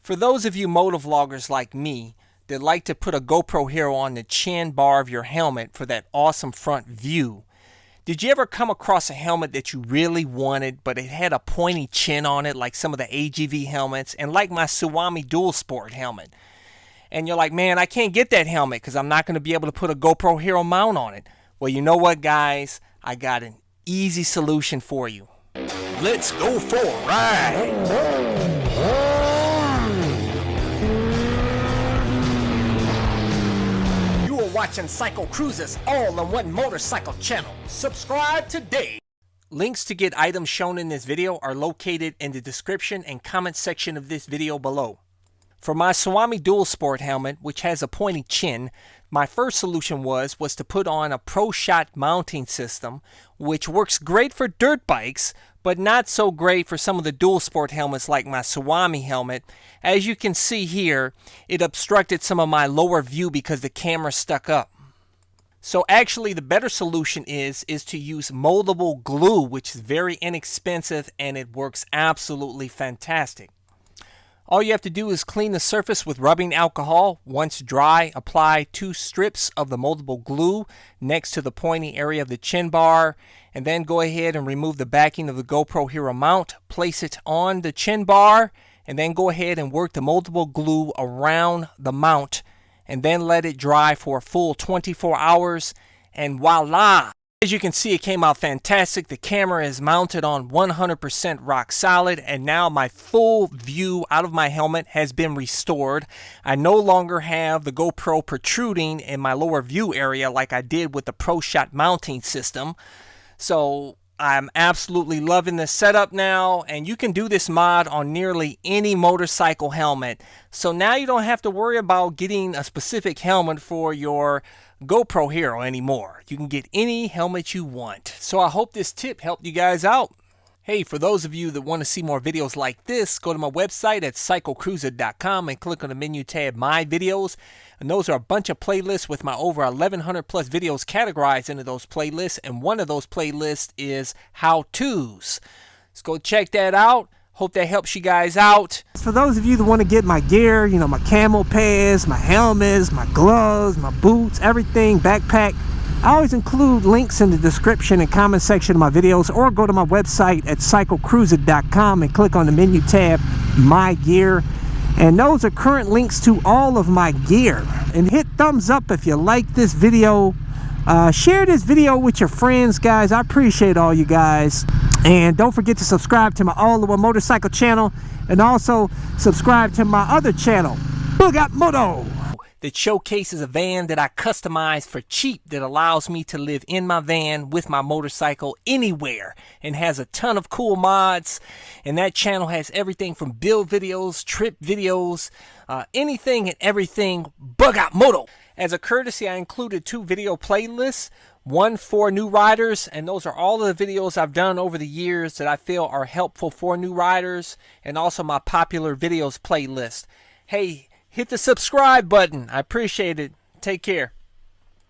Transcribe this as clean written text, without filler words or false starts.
For those of you motovloggers like me that like to put a GoPro Hero on the chin bar of your helmet for that awesome front view, did you ever come across a helmet that you really wanted but it had a pointy chin on it like some of the AGV helmets and like my Suwami Dual Sport helmet? And you're like, man, I can't get that helmet because I'm not going to be able to put a GoPro Hero mount on it. Well, you know what, guys? I got an easy solution for you. Let's go for a ride! Watching CycleCruza's all-in-one motorcycle channel. Subscribe today. Links to get items shown in this video are located in the description and comment section of this video below. For my Suwami Dual Sport helmet, which has a pointy chin, my first solution was to put on a Pro Shot mounting system, which works great for dirt bikes, but not so great for some of the dual sport helmets like my Suwami helmet. As you can see here, it obstructed some of my lower view because the camera stuck up. So actually the better solution is to use moldable glue, which is very inexpensive and it works absolutely fantastic. All you have to do is clean the surface with rubbing alcohol. Once dry, apply 2 strips of the moldable glue next to the pointy area of the chin bar, and then go ahead and remove the backing of the GoPro Hero mount, place it on the chin bar, and then go ahead and work the moldable glue around the mount, and then let it dry for a full 24 hours, and voila! As you can see, it came out fantastic. The camera is mounted on 100% rock solid, and now my full view out of my helmet has been restored. I no longer have the GoPro protruding in my lower view area like I did with the Pro Shot mounting system. So I'm absolutely loving this setup now, and you can do this mod on nearly any motorcycle helmet. So now you don't have to worry about getting a specific helmet for your GoPro Hero anymore. You can get any helmet you want. So I hope this tip helped you guys out. Hey, for those of you that want to see more videos like this, go to my website at CycleCruza.com and click on the menu tab My Videos. And those are a bunch of playlists with my over 1,100 plus videos categorized into those playlists. And one of those playlists is how-tos. Let's go check that out. Hope that helps you guys out. For those of you that want to get my gear, you know, my camo pads, my helmets, my gloves, my boots, everything, backpack, I always include links in the description and comment section of my videos, or go to my website at CycleCruza.com and click on the menu tab My Gear. And those are current links to all of my gear. And hit thumbs up if you like this video. Share this video with your friends, guys. I appreciate all you guys. And don't forget to subscribe to my all-in-one motorcycle channel, and also subscribe to my other channel, Moto, that showcases a van that I customized for cheap that allows me to live in my van with my motorcycle anywhere, and has a ton of cool mods. And that channel has everything from build videos, trip videos, anything and everything Moto. As a courtesy, I included 2 video playlists, one for new riders, and those are all of the videos I've done over the years that I feel are helpful for new riders, and also my popular videos playlist. Hey, hit the subscribe button. I appreciate it. Take care.